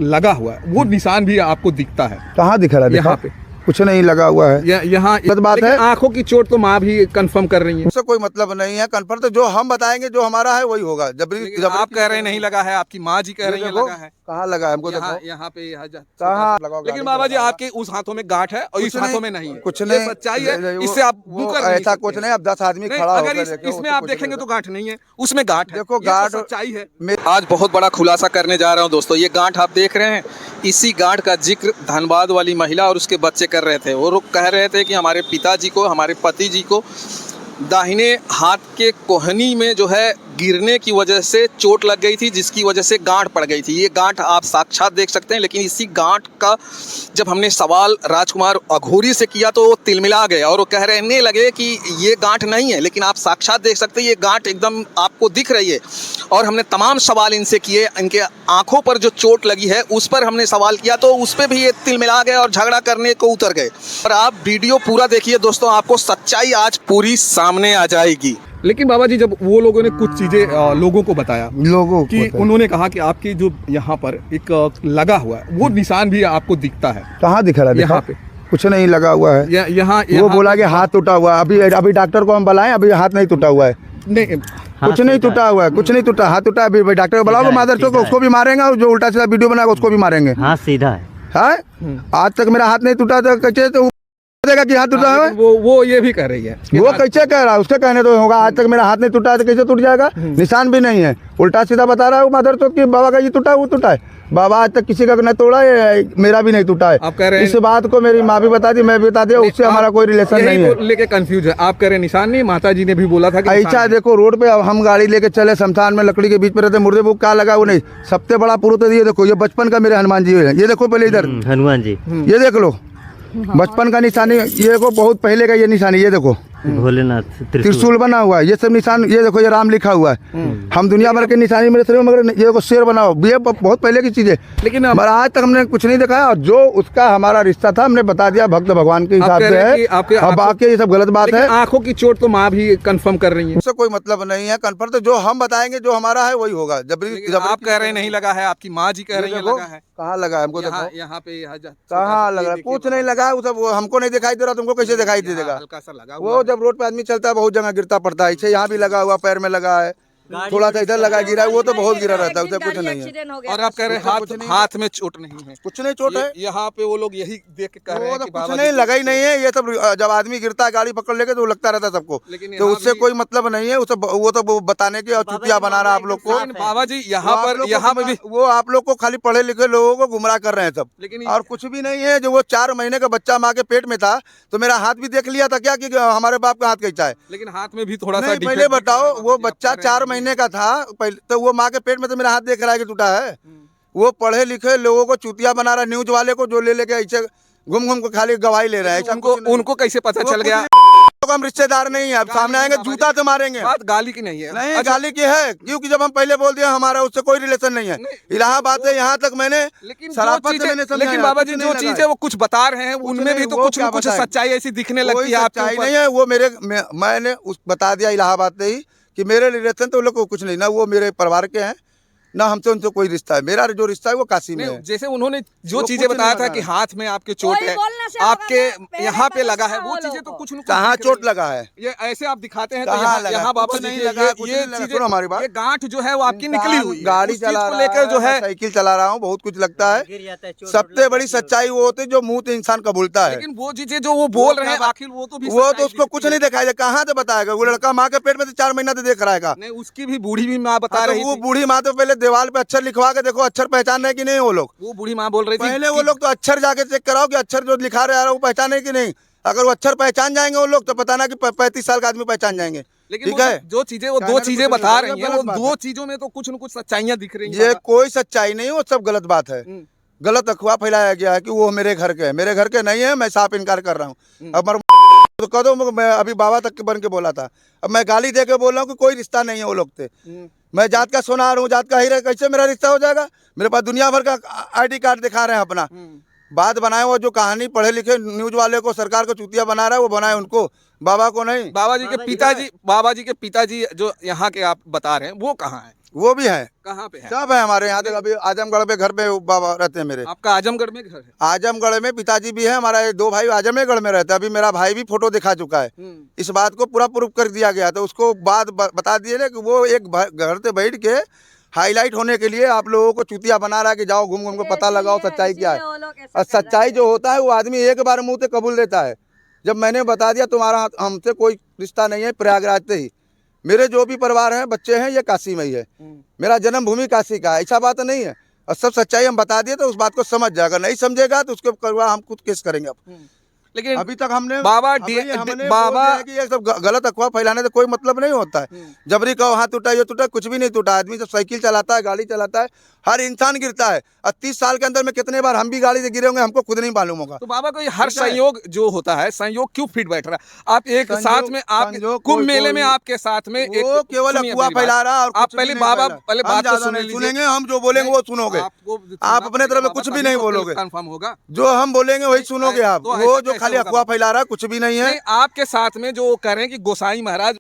लगा हुआ है वो निशान भी आपको दिखता है। कहाँ दिख रहा है? यहाँ पे कुछ नहीं लगा हुआ है। यहाँ बात है, आंखों की चोट तो माँ भी कंफर्म कर रही है। उससे कोई मतलब नहीं है। कंफर्म तो जो हम बताएंगे, जो हमारा है वही होगा। जबरी आप कह रहे हैं नहीं लगा है, आपकी माँ जी कह रही है लगा है। कहाँ लगा है? हमको यहाँ पे कहाँ लगा? लेकिन बाबा जी आपके उस हाथों में गांठ है और इस हाथों में नहीं है। कुछ नहीं, सच्चाई है, इससे आप ऐसा कुछ नहीं। अब 10 आदमी खड़ा होकर अगर इसमें आप देखेंगे तो गांठ नहीं है, उसमें गांठ है। देखो गांठ सच्चाई है। आज बहुत बड़ा खुलासा करने जा रहा हूँ दोस्तों। ये गांठ आप देख रहे हैं, इसी गांठ का जिक्र धनबाद वाली महिला और उसके बच्चे कर रहे थे। वो कह रहे थे कि हमारे पिताजी को, हमारे पति जी को दाहिने हाथ के कोहनी में जो है गिरने की वजह से चोट लग गई थी, जिसकी वजह से गांठ पड़ गई थी। ये गांठ आप साक्षात देख सकते हैं। लेकिन इसी गांठ का जब हमने सवाल राजकुमार अघोरी से किया तो वो तिलमिला गए और वो कह रहने लगे कि ये गांठ नहीं है। लेकिन आप साक्षात देख सकते हैं, ये गांठ एकदम आपको दिख रही है। और हमने तमाम सवाल इनसे किए, इनके आंखों पर जो चोट लगी है उस पर हमने सवाल किया तो उस पर भी ये तिलमिला गए और झगड़ा करने को उतर गए। और आप वीडियो पूरा देखिए दोस्तों, आपको सच्चाई आज पूरी सामने आ जाएगी। लेकिन बाबा जी जब वो लोगों ने कुछ चीजें लोगों को बताया, लोगों कि उन्होंने कहा कि आपकी जो यहाँ पर एक लगा हुआ है वो निशान भी आपको दिखता है। कहाँ दिख रहा है? यहाँ पे कुछ नहीं लगा हुआ है। यहाँ वो बोला कि हाथ टूटा हुआ है। अभी डॉक्टर को हम बुलाएं, अभी हाथ नहीं टूटा हुआ है। नहीं, कुछ नहीं टूटा हुआ है, कुछ नहीं टूटा। हाथ टूटा है, अभी डॉक्टर को बुलाओ, मादर चौक उसको भी मारेंगे और जो उल्टा सीधा वीडियो बनाएगा उसको भी मारेंगे। हाथ सीधा है। आज तक मेरा हाथ नहीं टूटा तो कैसे तो देगा कि हाथ टूटा है? वो ये भी कह रही है। वो कैसे कह रहा है? उसके कहने तो होगा। आज तक मेरा हाथ नहीं टूटा है तो कैसे टूट जाएगा? निशान भी नहीं है, उल्टा सीधा बता रहा है मादर चौक कि बाबा का ये टूटा है, वो टूटा है। बाबा आज तक किसी का नहीं तोड़ा है, मेरा भी नहीं टूटा है। आप कह रहे हैं इस बात को मेरी माँ भी बता दी, मैं भी बता दिया, उससे हमारा कोई रिलेशन नहीं है। लेके कंफ्यूज है। आप कह रहे निशान नहीं, माता जी ने भी बोला था कि ऐसा देखो रोड पे अब हम गाड़ी लेके चले, शमशान में लकड़ी के बीच में रहते, मुर्दे वो क्या लगा वो नहीं। सबसे बड़ा पुरुष तो ये देखो, ये बचपन का मेरे हनुमान जी है। ये देखो पहले इधर हनुमान जी, ये देख लो बचपन का निशानी। ये देखो बहुत पहले का ये निशानी, ये देखो भोलेनाथ त्रिशूल बना हुआ है। ये सब निशान, ये देखो ये राम लिखा हुआ है। हम दुनिया भर के निशानी में रहते, मगर ये देखो शेर बना हुआ, ये बहुत पहले की चीज है। लेकिन आज तक हमने कुछ नहीं दिखाया। और जो उसका हमारा रिश्ता था हमने बता दिया, भक्त भगवान के हिसाब से है। अब बाकी ये सब गलत बात है। आंखों की चोट तो माँ भी कंफर्म कर रही है। उससे कोई मतलब नहीं है। कंफर्म तो जो हम बताएंगे, जो हमारा है वही होगा। जबरी आप कह रहे हैं नहीं लगा है, आपकी माँ जी कह रही है लगा है। कहाँ लगा है? हमको यहाँ पे कहाँ लगा? कुछ नहीं लगा है। वो हमको नहीं दिखाई दे रहा, तुमको कैसे दिखाई दे देगा? हल्का सा लगा। वो जब रोड पे आदमी चलता है बहुत जगह गिरता पड़ता है। यहाँ भी लगा हुआ, पैर में लगा है, थोड़ा सा इधर लगा गिरा है, वो तो बहुत गिरा रहता है, उसे कुछ नहीं है। और आप कह रहे हैं हाथ में चोट नहीं है? कुछ नहीं चोट है। यहाँ पे वो लोग यही देख के कह रहे हैं कि कुछ नहीं लगा ही नहीं है। ये सब जब आदमी गिरता है गाड़ी पकड़ लेके तो लगता रहता है सबको, तो उससे कोई मतलब नहीं है। वो तो बताने की और चुतिया बना रहा है आप लोग को। बाबा जी यहाँ पे भी वो आप लोग को खाली पढ़े लिखे लोगों को गुमराह कर रहे हैं सब। लेकिन और कुछ भी नहीं है। जो वो 4 महीने का बच्चा माँ के पेट में था तो मेरा हाथ भी देख लिया था क्या कि हमारे बाप का हाथ कैसा है? लेकिन हाथ में भी थोड़ा सा पहले बताओ, वो बच्चा 4 महीने का था तो वो माँ के पेट में तो मेरा हाथ देख रहा है कि टूटा है। वो पढ़े लिखे लोगों को चूतिया बना रहा है, न्यूज वाले को जो ले लेके ऐसे घूम घूम के खाली गवाही ले रहे हैं। उनको कैसे पता चल गया? हम रिश्तेदार नहीं है, अब सामने आएंगे जूता तो मारेंगे। बात गाली की नहीं है। नहीं गाली की है, क्योंकि जब हम पहले बोल दिया हमारा उससे कोई रिलेशन नहीं है। इलाहाबाद से यहाँ तक मैंने लेकिन बाबा जी जो चीजें वो कुछ बता रहे हैं उनमें भी तो कुछ न कुछ सच्चाई ऐसी दिखने लगती है। सच्चाई नहीं है वो मैंने बता दिया इलाहाबाद से ही कि मेरे रिलेशन तो लोग को कुछ नहीं, ना वो मेरे परिवार के हैं ना हमसे उनसे कोई रिश्ता है। मेरा जो रिश्ता है वो काशी में है। जैसे उन्होंने जो चीजें बताया था कि हाथ में आपके चोट है, आपके यहाँ पे लगा है, वो चीजें तो कुछ कहाँ चोट लगा है? ये ऐसे आप दिखाते हैं तो यहाँ वापस नहीं लगा। ये चीजें हमारी बात, ये गांठ जो है वो आपकी निकली हुई। गाड़ी चला लेकर जो है साइकिल चला रहा हूँ, बहुत कुछ लगता है। सबसे बड़ी सच्चाई वो होती है जो मुंह से इंसान कबूलता है। लेकिन वो चीजें जो वो बोल रहे हैं आखिर वो तो उसको कुछ नहीं दिखाया, कहाँ से बताएगा? वो लड़का माँ के पेट में 4 महीना से देख रहा है। उसकी भी बूढ़ी भी माँ बता रही, वो बूढ़ी माँ तो पहले दीवार पे अक्षर लिखवा के देखो, अक्षर पहचान रहे कि नहीं वो लोग। वो बूढ़ी माँ बोल रही थी पहले वो लोग तो अक्षर जाके चेक कराओ कि अक्षर जो लिखा रहा है वो पहचाने कि नहीं। अगर वो अक्षर पहचान जाएंगे वो लोग तो बताना कि 35 साल का आदमी पहचान जाएंगे। लेकिन ठीक है, जो चीजें वो 2 चीजें बता रही हैं, वो 2 चीजों में तो कुछ न कुछ सच्चाइयां दिख रही हैं। ये कोई सच्चाई नहीं, वो सब गलत बात है। गलत अफवाह फैलाया गया है कि वो मेरे घर के है। मेरे घर के नहीं है, मैं साफ इनकार कर रहा हूँ। अब तो कह दो, मैं अभी बाबा तक के बन के बोला था, अब मैं गाली दे के बोल रहा हूँ कि कोई रिश्ता नहीं है वो लोग से। मैं जात का सोनार हूँ, जात का हीरा, कैसे मेरा रिश्ता हो जाएगा? मेरे पास दुनिया भर का ID कार्ड दिखा रहे हैं अपना। बात बनाए वो जो कहानी पढ़े लिखे न्यूज वाले को सरकार को चूतिया बना रहा है वो बनाए उनको, बाबा को नहीं। बाबा जी के पिताजी जो यहाँ के आप बता रहे हैं वो कहाँ है? वो भी है, कहाँ पे है? सब है हमारे यहाँ। अभी आजमगढ़ में घर पे बाबा रहते हैं मेरे। आपका आजमगढ़ में घर है? आजमगढ़ में पिताजी भी है, हमारा ये 2 भाई आजमगढ़ में रहते हैं। अभी मेरा भाई भी फोटो दिखा चुका है, इस बात को पूरा प्रूफ कर दिया गया। तो उसको बात बता दिए ना कि वो एक घर से बैठ के हाईलाइट होने के लिए आप लोगों को चूतिया बना रहा है कि जाओ घूम घूम को पता लगाओ सच्चाई क्या है। और सच्चाई जो होता है वो आदमी एक बार मुंह से कबूल देता है। जब मैंने बता दिया तुम्हारा हमसे कोई रिश्ता नहीं है, प्रयागराज से ही मेरे जो भी परिवार हैं बच्चे हैं ये काशी में ही है, मेरा जन्मभूमि काशी का है, ऐसा बात नहीं है। और सब सच्चाई हम बता दिए तो उस बात को समझ जाएगा, नहीं समझेगा तो उसके ऊपर हम कुछ केस करेंगे। अब लेकिन अभी तक हमने बाबा कि ये सब गलत अफवाह फैलाने से कोई मतलब नहीं होता है। जबरी कहो हाथ टूटा ये टूटा, कुछ भी नहीं टूटा। आदमी जब साइकिल चलाता है, गाड़ी चलाता है, हर इंसान गिरता है। और 30 साल के अंदर में कितने बार हम भी गाड़ी से गिरे होंगे हमको खुद नहीं मालूम होगा। तो बाबा को ये हर संयोग जो होता है, संयोग क्यों फिट बैठ रहा है? आप एक साथ में आप कुंभ मेले में आपके साथ में वो केवल अफवाह फैला रहा है। आप पहले बाबा पहले बात तो सुनेंगे, हम जो बोलेंगे वो सुनोगे। आप अपने तरफ में कुछ भी नहीं बोलोगे, कंफर्म होगा जो हम बोलेंगे वही सुनोगे आप। वो जो खाली अफवाह फैला रहा है कुछ भी नहीं है। आपके साथ में जो कह रहे हैं कि गोसाई महाराज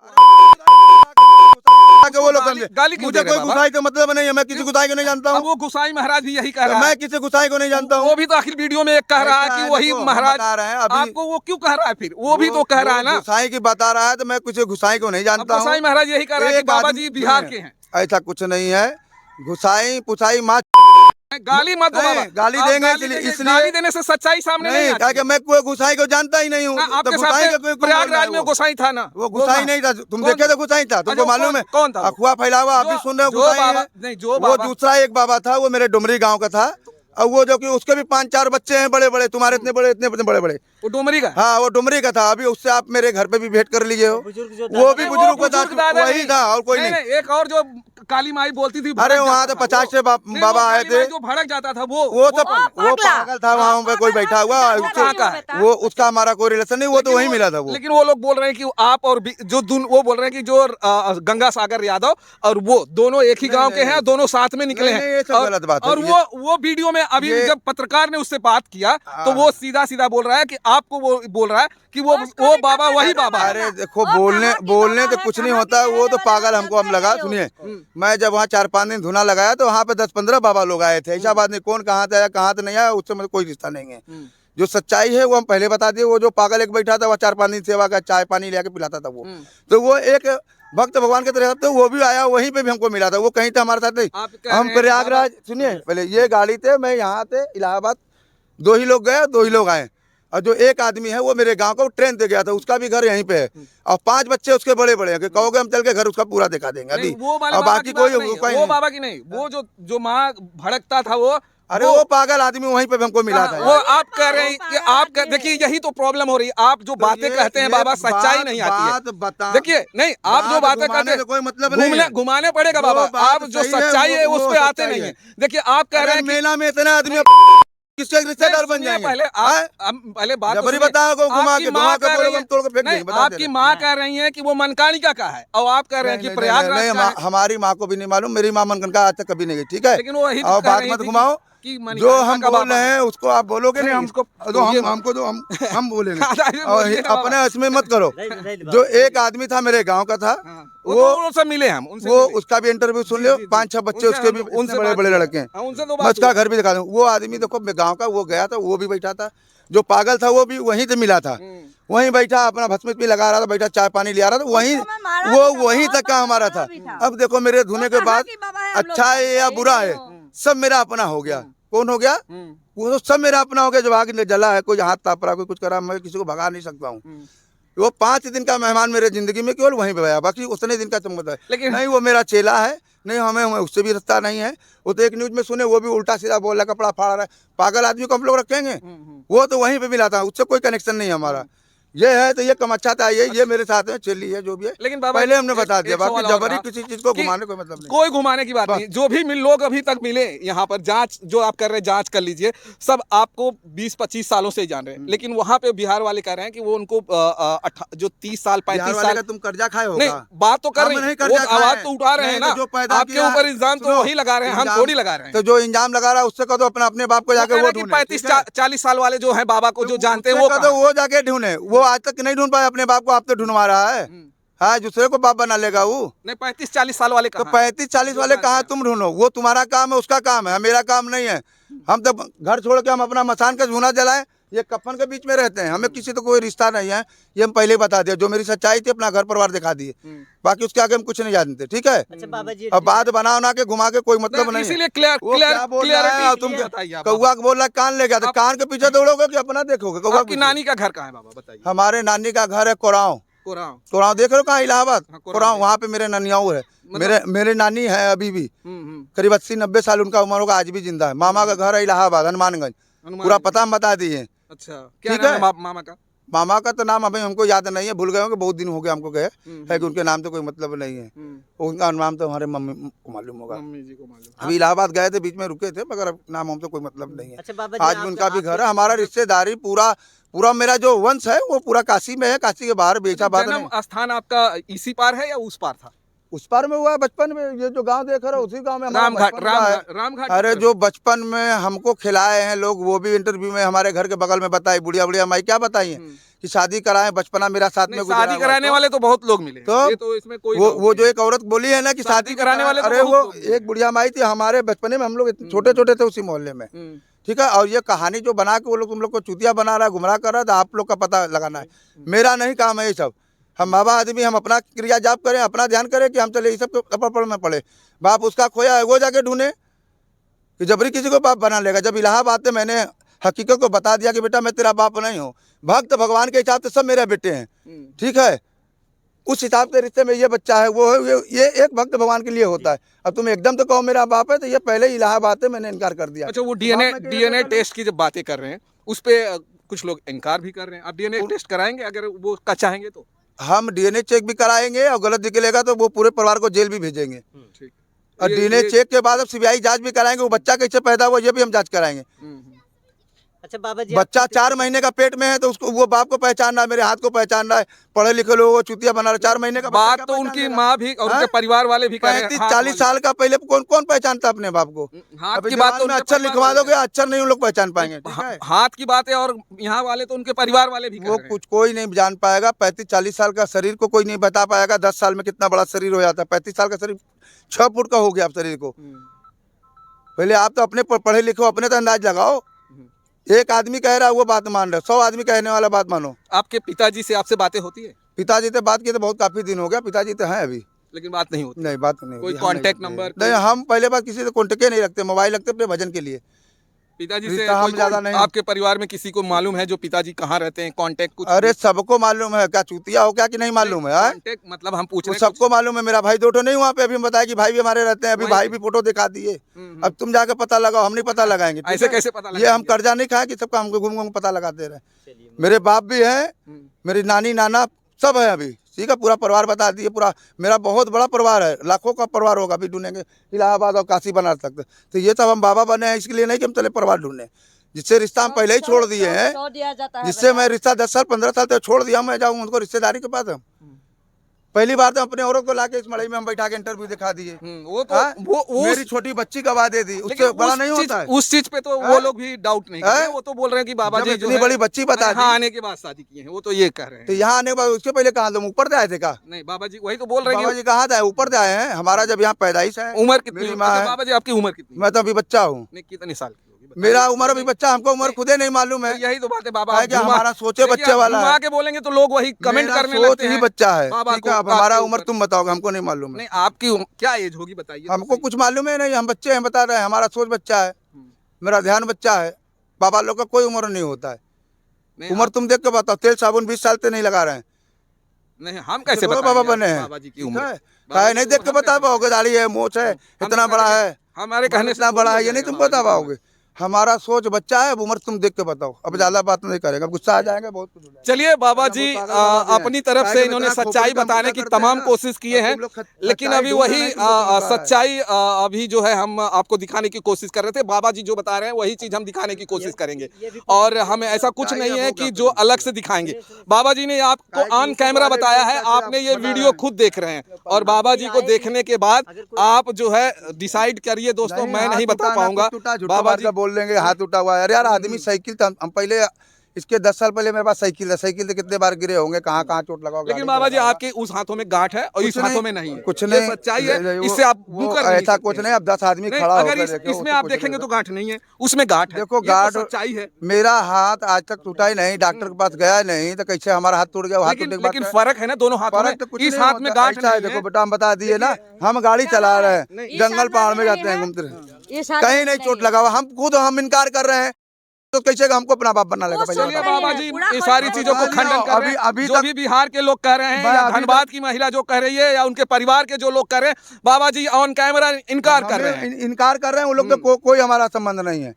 वो लोग समझे, मुझे कोई गुसाई का मतलब नहीं है, मैं किसी गुसाई को नहीं जानता हूँ। वो गुसाई महाराज भी यही कह रहा है, मैं किसी गुसाई को नहीं जानता हूँ। वो भी तो आखिर वीडियो में एक कह रहा है कि वही महाराज आपको वो क्यों कह रहा है? फिर वो भी तो कह रहा है ना गुसाई की बता रहा है, तो मैं किसी गुसाई को नहीं जानता हूँ। गुसाई महाराज यही कह रहा है कि बाबा जी बिहार के हैं। ऐसा कुछ नहीं है, गुसाई पुसाई माँ गाली मत दो बाबा, गाली देंगे इसलिए गाली देने से सच्चाई सामने नहीं आती। क्या मैं कोई गुसाई को जानता ही नहीं हूँ। आपके साथ प्रयागराज में गुसाई था ना? वो गुसाई नहीं था, तुम देखे तो गुसाई था, तुमको मालूम है? कौन था? अफवाह फैला हुआ, अभी सुन रहे हो गुसाई नहीं, वो दूसरा एक बाबा था, वो मेरे डुमरी गाँव का था। और वो जो कि उसके भी 5-4 बच्चे हैं बड़े बड़े, तुम्हारे इतने बड़े बड़े। वो डुमरी का? हाँ वो डुमरी का था। अभी उससे आप मेरे घर पे भी भेंट कर लीजिए हो, वो भी बुजुर्ग वही था और कोई नहीं। एक और जो काली माई बोलती थी, अरे वहाँ तो 50 से बाबा आए थे, जो भड़क जाता था वो पागल था। वहाँ पे कोई बैठा हुआ, वो उसका हमारा कोई रिलेशन नहीं, वो तो वहीं मिला था वो। लेकिन वो लोग बोल रहे हैं कि आप और जो वो बोल रहे हैं कि जो गंगा सागर यादव और वो दोनों एक ही गांव के हैं, दोनों साथ में निकले हैं। गलत बात है। और वो वीडियो में अभी जब पत्रकार ने उससे बात किया तो वो सीधा बोल रहा है कि आपको वो बोल रहा है कि वो बाबा वही बाबा। अरे देखो बोलने तो कुछ नहीं होता, वो तो पागल हमको हम लगा। सुनिए, मैं जब वहाँ 4-5 दिन धुना लगाया तो वहाँ पे 10-15 बाबा लोग आए थे। ऐसा बात नहीं, कौन कहाँ से आया कहाँ से नहीं आया उससे मुझे कोई रिश्ता नहीं है। जो सच्चाई है वो हम पहले बता दिए। वो जो पागल एक बैठा था वह 4-5 दिन सेवा का चाय पानी लेके पिलाता था वो, तो वो एक भक्त भगवान की तरह तो वो भी आया, वहीं पे भी हमको मिला था। वो कहीं था हमारे साथ नहीं। हम प्रयागराज, सुनिए पहले, ये गाड़ी थे, मैं यहाँ से इलाहाबाद 2 ही लोग गए, 2 ही लोग आए। और जो एक आदमी है वो मेरे गांव को ट्रेन से गया था, उसका भी घर यहीं पे है। और 5 बच्चे उसके बड़े हैं कि कहोगे हम चल के घर उसका पूरा दिखा देंगे अभी। और बाकी कोई वो बाबा की नहीं, वो जो माँ भड़कता था वो, अरे वो पागल आदमी वहीं पे हमको मिला था। वो आप कह रहे हैं कि आप देखिए यही तो प्रॉब्लम हो रही है। आप जो बातें कहते हैं बाबा, सच्चाई नहीं आती है। देखिए नहीं, आप जो बातें कहते हैं कोई मतलब नहीं, घुमाने पड़ेगा बाबा। आप जो सच्चाई है उस पर आते नहीं है। देखिए आप कह रहे हैं मेला में इतना आदमी किसके रिश्तेदार बन जाएंगे? पहले बात जबरी बताओ को घुमा के हम तोड़ के फेंक देंगे। आपकी माँ कह रही है कि वो मनकानिका का है और आप कह रहे हैं कि प्रयागराज का है। हमारी माँ को भी नहीं मालूम, मेरी माँ मनकानिका आज तक कभी नहीं गई, ठीक है? लेकिन वो और बात मत घुमाओ, जो हम बोल रहे हैं उसको आप बोलोगे नहीं, हमको तो हम बोलेंगे। अपने इसमें मत करो। जो एक आदमी था मेरे गांव का था, वो सब मिले हम, वो उसका भी इंटरव्यू सुन लियो। 5-6 बच्चे उसके भी उनसे बड़े लड़के हैं, मैं उसका घर भी दिखा दूं। वो आदमी देखो गाँव का, वो गया था, वो भी बैठा था। जो पागल था वो भी वहीं से मिला था, वहीं बैठा अपना भस्म भी लगा रहा था, बैठा चाय पानी लिया रहा था, वहीं तक का हमारा था। अब देखो मेरे धुने के बाद अच्छा है या बुरा है, सब मेरा अपना हो गया। कौन हो गया? वो तो सब मेरा अपना हो गया। जब आग जला है, कोई हाथ ताप रहा, कोई कुछ करा, मैं किसी को भगा नहीं सकता हूँ। वो 5 दिन का मेहमान मेरे जिंदगी में केवल वहीं पे आया, बाकी उतने दिन का चमक है। लेकिन नहीं, वो मेरा चेला है, नहीं हमें उससे भी रिश्ता नहीं है। वो तो एक न्यूज में सुने, वो भी उल्टा सीधा बोल रहा, कपड़ा फाड़ रहा है। पागल आदमी को हम लोग रखेंगे? वो तो वहीं पे मिला था, उससे कोई कनेक्शन नहीं है हमारा। ये है तो ये कमच्छा था, ये मेरे साथ में चिल्ली है जो भी है। लेकिन बाबा पहले हमने एक- बता एक दिया, बाकी सवाल और जबरी रहा किसी चीज को कि घुमाने कोई मतलब नहीं। कोई घुमाने की बात नहीं, जो भी लोग अभी तक मिले यहाँ पर, जांच जो आप कर रहे हैं जांच कर लीजिए, सब आपको 20-25 सालों से ही जान रहे हैं, लेकिन वहाँ पे बिहार वाले कह रहे हैं कि वो उनको जो 30 साल बिहार 35 वाले साल का तुम कर्जा खाए नहीं, होगा। बात तो कर हम रही नहीं है, कर्जा वो खाए आवाज हैं। तो उठा रहे हैं नहीं, ना, तो जो पैदा आपके किया ऊपर है, इल्जाम तो सुनो, वही लगा रहे हैं, हम इल्जाम- थोड़ी लगा रहे हैं। तो जो इल्जाम लगा रहा है उससे कह दो अपने बाप को जाके वो ढूंढे। 35-40 साल वाले जो है बाबा को जो जानते हैं वो कह दो वो जाके ढूंढे, वो आज तक नहीं ढूंढ पाए अपने बाप को, आप तो ढूंढवा रहा है। हाँ, दूसरे को बाप बना लेगा वो। नहीं, 35-40 साल वाले तो कहाँ? 35-40 वाले कहाँ तुम ढूंढो, वो तुम्हारा काम है, उसका काम है, मेरा काम नहीं है। हम तो घर छोड़ के हम अपना मसान का जूना जलाएं, ये कफन के बीच में रहते हैं, हमें किसी तो कोई रिश्ता नहीं है, ये हम पहले ही बता दिया। जो मेरी सच्चाई थी अपना घर परिवार दिखा दिए, बाकी उसके आगे हम कुछ नहीं जानते, ठीक है। अच्छा बाबा जी, अब बात बना उना के घुमा के कोई मतलब नहीं है। इसीलिए वो क्या बोल रहा है, तुम कौआ को बोल रहा है कान ले गया, तो कान के पीछे दौड़ोगे कि अपना देखोगे? कौआ आपकी नानी का घर कहाँ है बाबा, बताइए। हमारे नानी का घर है कोराव। कोराव। कोराव देख रहे हो कहाँ, इलाहाबाद। हाँ, कोराव, वहाँ पे मेरे ननियाऊ है। मेरे नानी है अभी भी, करीब 80-90 साल उनका उम्र होगा, आज भी जिंदा है। मामा का घर है इलाहाबाद, हनुमानगंज। पूरा पता हम बता दिए। अच्छा, क्या ठीक नाम है। है मामा का? मामा का तो नाम अभी हमको याद नहीं है, भूल गए होंगे, बहुत दिन हो गए हमको गए, है कि उनके नाम तो कोई मतलब नहीं है। उनका नाम तो हमारे मम्मी को मालूम होगा। मम्मी जी को मालूम। अभी इलाहाबाद गए थे, बीच में रुके थे, मगर नाम हमसे कोई मतलब नहीं है। अच्छा बाबा जी, आज भी उनका भी घर है। हमारा रिश्तेदारी पूरा पूरा मेरा जो वंश है वो पूरा काशी में है, काशी के बाहर बेचा बात नहीं। जन्म स्थान आपका इसी पार है या उस पार था? उस पार में हुआ है बचपन में, ये जो गांव देख रहे हो उसी गांव में हमारा रामघाट। बचपन हुआ है। रामघाट। अरे जो बचपन में हमको खिलाए हैं लोग, वो भी इंटरव्यू में हमारे घर के बगल में बताई, बुढ़िया बुढ़िया माई क्या बताई है कि शादी कराए, बचपना मेरा साथ में गुजरा शादी हुआ है। कराने वाले तो बहुत लोग मिले, तो ये तो इसमें कोई वो जो एक औरत बोली है ना कि शादी कराने वाले तो अरे बहुत वो लोग मिले। एक बुढ़िया माई थी हमारे बचपने में, हम लोग छोटे छोटे थे उसी मोहल्ले में, ठीक है। और ये कहानी जो बना के वो लोग तुम लोग को चूतिया बना रहा है, गुमराह कर रहा है, तो आप लोग का पता लगाना है। मेरा नहीं काम है ये सब। हम बाबा आदमी, हम अपना क्रिया जाप करें, अपना ध्यान करें कि हम चले ये सब पढ़ में पड़े। बाप उसका खोया है वो जाके ढूंढे, कि जबरी किसी को बाप बना लेगा। जब इलाहाबाद में मैंने हकीकत को बता दिया कि बेटा मैं तेरा बाप नहीं हूँ, भक्त भगवान के हिसाब से सब मेरे बेटे हैं, ठीक है। उस हिसाब से रिश्ते में ये बच्चा है वो है, ये एक भक्त भगवान के लिए होता है। अब तुम एकदम तो कहो मेरा बाप है, तो ये पहले ही इलाहाबाद में मैंने इनकार कर दिया। अच्छा, वो डीएनए टेस्ट की जब बातें कर रहे हैं उस पे कुछ लोग इनकार भी कर रहे हैं। आप डीएनए टेस्ट कराएंगे अगर वो का चाहेंगे तो? हम डीएनए चेक भी कराएंगे, और गलत निकलेगा तो वो पूरे परिवार को जेल भी भेजेंगे। ठीक। और डीएनए चेक के बाद अब सीबीआई जांच भी कराएंगे, वो बच्चा कैसे पैदा हुआ ये भी हम जांच कराएंगे। अच्छा बाबा जी, बच्चा 4 महीने का पेट में है तो उसको वो बाप को पहचान रहा है, मेरे हाथ को पहचान रहा है, पढ़े लिखे लोगों को चुतिया बना रहा है। 4 महीने का बात तो उनकी माँ भी और उनके परिवार वाले भी कर रहे हैं। 35-40 साल का पहले कौन कौन पहचानता अपने बाप को? हाथ की बात तो में अक्षर लिखवा दोगे, अक्षर नहीं उन लोग पहचान पाएंगे, ठीक है? हाथ की बात है, और यहाँ वाले तो उनके परिवार वाले भी कर वो रहे हैं। कुछ कोई नहीं जान पाएगा। 35-40 साल का शरीर को कोई नहीं बता पाएगा 10 साल में कितना बड़ा शरीर हो जाता है। 35 साल का शरीर 6 फुट का हो गया आप शरीर को। पहले आप तो अपने पढ़े लिखो, अपने तो अंदाज लगाओ। एक आदमी कह रहा है वो बात मान रहे, 100 आदमी कहने वाला बात मानो। आपके पिताजी से आपसे बातें होती है? पिताजी से बात किए तो बहुत काफी दिन हो गया, पिताजी तो हैं अभी, लेकिन बात नहीं होती। नहीं बात नहीं कोई होती। हम कांटेक्ट नहीं- नंबर? नहीं, हम पहले बात किसी से कॉन्टेक्ट नहीं रखते, मोबाइल रखते अपने भजन के लिए। पिताजी से रिश्ता हम कोई ज्यादा नहीं। आपके परिवार में किसी को मालूम है जो पिताजी कहाँ रहते हैं? कांटेक्ट कुछ? अरे सबको मालूम है, क्या चूतिया हो क्या कि नहीं मालूम है? कांटेक्ट मतलब हम पूछ वो रहे हैं सबको मालूम है। मेरा भाई 2 नहीं वहाँ पे, अभी हम बताया कि भाई भी हमारे रहते हैं, अभी भाई भी फोटो दिखा दिए। अब तुम जाके पता लगाओ, हम नहीं पता लगाएंगे। ठीक ऐसे है? कैसे पता ये लगाएंगे? हम कर्जा नहीं खाए कि सबका हमको घूम घूम पता लगाते रहे। मेरे बाप भी है, मेरी नानी नाना सब है अभी, ठीक है। पूरा परिवार बता दिए, पूरा मेरा बहुत बड़ा परिवार है, लाखों का परिवार होगा। अभी ढूंढेंगे इलाहाबाद और काशी बनारस तक। तो ये सब हम बाबा बने हैं इसके लिए नहीं कि हम चले परिवार ढूंढने, जिससे रिश्ता हम पहले ही छोड़ दिए हैं। जिससे मैं रिश्ता 10 साल 15 साल तक छोड़ दिया, मैं जाऊँ उनको रिश्तेदारी के पास। हम पहली बार तो अपने औरत को लाके इस मड़ई में हम बैठा के इंटरव्यू दिखा दिए। वो तो हाँ? वो मेरी छोटी बच्ची गवा दे दी, उससे बड़ा नहीं होता है। उस चीज पे तो वो लोग भी डाउट नहीं कर रहे हैं। वो तो बोल रहे हैं कि बाबा जी जो इतनी बड़ी बच्ची बता दी, हाँ आने के बाद शादी किए हैं, वो तो ये कह रहे हैं। तो यहाँ आने के बाद उसके पहले कहाँ तुम ऊपर से आए थे? का नहीं बाबा जी वही तो बोल रहे हैं बाबा जी कहाँ से आए? ऊपर से आए हैं। हमारा जब यहाँ पैदाइश है। उम्र कितनी? मेरी माँ है। बाबा जी आपकी उम्र कितनी? मैं तो अभी बच्चा हूँ। नहीं, कितने साल की होगी? मेरा उम्र अभी बच्चा, हमको उम्र खुदे नहीं मालूम है। यही तो बात है बाबा, है कि हमारा सोचे बच्चे वाला है। घुमा के बोलेंगे तो लोग वही कमेंट मेरा करने सोच लगते ही हैं। बच्चा है, बाबा ठीक को है। अब आपके हमारा ऊपर- उम्र तुम बताओगे, हमको नहीं मालूम है। नहीं आपकी क्या एज होगी बताइए? हमको कुछ मालूम है नहीं, हम बच्चे हैं, बता रहे हैं। हमारा सोच बच्चा है, मेरा ध्यान बच्चा है। बाबा लोग का कोई उम्र नहीं होता है। उम्र तुम देख के बताओ, तेल साबुन 20 साल से नहीं लगा रहे हैं। नहीं हम कैसे तो बताएंगे बाबा बने हैं, बाबा जी की ठीक उम्र? है। काहे नहीं देख के बता पाओगे? दाढ़ी है, मोछ है, इतना बड़ा है, हमारे कहने से इतना बड़ा है, ये नहीं तुम बता पाओगे। हमारा सोच बच्चा है, अब उम्र तुम देख के बताओ। अब ज्यादा बात नहीं करेगा, अब गुस्सा आ जाएंगे बहुत कुछ हो जाएगा। चलिए बाबा जी बहुत पागल बना दिया है। अपनी तरफ काहे से कि इन्होंने इतना खोपड़ी सच्चाई का बताने पूजा की करते हैं तमाम ना, कोशिश किए अब हैं, तुम लोग लेकिन सच्चाई अभी ढूंढ वही रहे हैं, तुमको समझ पा रहा है। सच्चाई अभी जो है हम आपको दिखाने की कोशिश कर रहे थे। बाबा जी जो बता रहे हैं वही चीज हम दिखाने की कोशिश करेंगे, और हमें ऐसा कुछ नहीं है कि जो अलग से दिखाएंगे। बाबा जी ने आपको ऑन कैमरा बताया है, आपने ये वीडियो खुद देख रहे हैं, और बाबा जी को देखने के बाद आप जो है डिसाइड करिए दोस्तों, मैं नहीं बता पाऊंगा। बाबा जी बोल देंगे हाथ टूटा हुआ है। अरे यार आदमी साइकिल था, हम पहले इसके 10 साल पहले मेरे पास साइकिल है, साइकिल से कितने बार गिरे होंगे, कहाँ कहाँ चोट लगाओ। लेकिन बाबा जी आपके उस हाथों में गांठ है और इस हाथों में नहीं है, कुछ ये नहीं, सच्चाई है, वो- इससे आप वो मुकर नहीं ऐसा सकते कुछ हैं। नहीं। अब 10 आदमी नहीं, खड़ा अगर होकर देखे, इसमें वो आप कुछ देखेंगे नहीं तो गांठ नहीं है, उसमें गांठ है। देखो ये तो गांठ सच्चाई है। मेरा हाथ आज तक टूटा ही नहीं, डॉक्टर के पास गया नहीं, तो कैसे हमारा हाथ टूट गया? हाथ लेकिन टूटने के बाद लेकिन फर्क है ना दोनों हाथों में, फर्क तो कुछ इस नहीं हाथ में होता। गांठ ऐसा है, नहीं देखो है। बेटा हम बता दिए ना, हम गाड़ी चला रहे हैं, नहीं, जंगल पहाड़ में जाते हैं, घूमते रहे, कहीं नहीं चोट लगा हुआ। हम खुद हम इनकार कर रहे हैं, तो कैसे हमको अपना बाप बना लेगा? पहले चलिए बताओ। बाबा जी ये सारी चीजों को खंडन कर रहे हैं। अभी जो तक भी बिहार के लोग कह रहे हैं मैं या अभी धनबाद की महिला जो कह रही है या उनके परिवार के जो लोग कह रहे हैं, बाबा जी ऑन कैमरा इनकार कर रहे हैं। इनकार कर रहे हैं, वो लोग तो कोई हमारा संबंध नहीं है।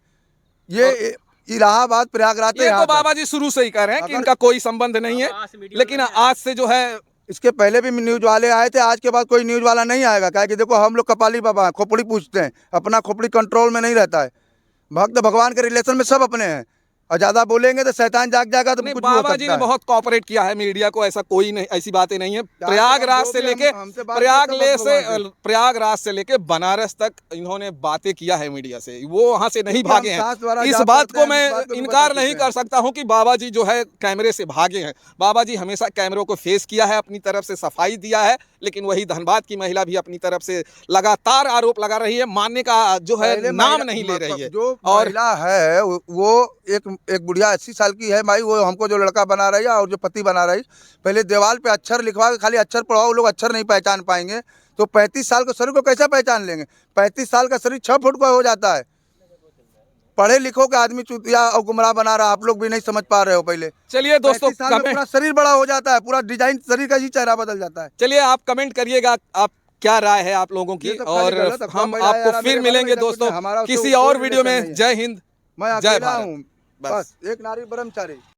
ये इलाहाबाद प्रयागराज ये तो बाबा जी शुरू से ही कह रहे हैं कि इनका कोई संबंध नहीं है, लेकिन आज से जो है इसके पहले भी न्यूज वाले आए थे, आज के बाद कोई न्यूज वाला नहीं आएगा। क्या कि देखो हम लोग कपाली बाबा हैं, खोपड़ी पूछते हैं, अपना खोपड़ी कंट्रोल में नहीं रहता है। भक्त भगवान के रिलेशन में सब अपने हैं, और ज्यादा बोलेंगे तो शैतान जाग जाएगा, तो नहीं, कुछ भी हो बाबा जी सकता ने है। बहुत कोऑपरेट किया है मीडिया को, ऐसा कोई नहीं, ऐसी बातें नहीं है। तक प्रयागराज जो से भी लेके हमसे बात करते हैं, भगवान प्रयागराज से लेके बनारस तक इन्होंने बातें किया है मीडिया से, वो वहां से नहीं भागे हम साथ द्वारा हैं। इस जाप बात करते को हैं, मैं इस बात को भी इनकार बता नहीं चुके हैं। कर सकता हूं कि बाबा जी जो है कैमरे से भागे हैं। बाबा जी हमेशा कैमरों को फेस किया है, अपनी तरफ से सफाई दिया है, लेकिन वही धनबाद की महिला भी अपनी तरफ से लगातार आरोप लगा रही है, मानने का जो है पहले नाम महिला- नहीं ले रही है। जो और महिला है वो एक बुढ़िया 80 साल की है भाई, वो हमको जो लड़का बना रही है और जो पति बना रही, पहले दीवार पे अक्षर लिखवा के खाली अक्षर पढ़ाओ, वो लोग अक्षर नहीं पहचान पाएंगे, तो 35 साल के शरीर को कैसे पहचान लेंगे? 35 साल का शरीर 6 फुट का हो जाता है। पढ़े लिखो के आदमी चुतिया और गुमराह बना रहा, आप लोग भी नहीं समझ पा रहे हो। पहले चलिए दोस्तों 35 साल में पूरा शरीर बड़ा हो जाता है, पूरा डिजाइन शरीर का ही चेहरा बदल जाता है। चलिए आप कमेंट करिएगा, आप क्या राय है आप लोगों की, ये तो खाली और गलत अफवाह हम फैलाया आपको यार, फिर मेरे मिलेंगे बारे में दोस्तों हमारा किसी कोई और वीडियो रिलेशन में। नहीं है। जय हिंद, मैं जय अकेला भारत। हूँ, बस। बस एक नारी ब्रह्मचारी।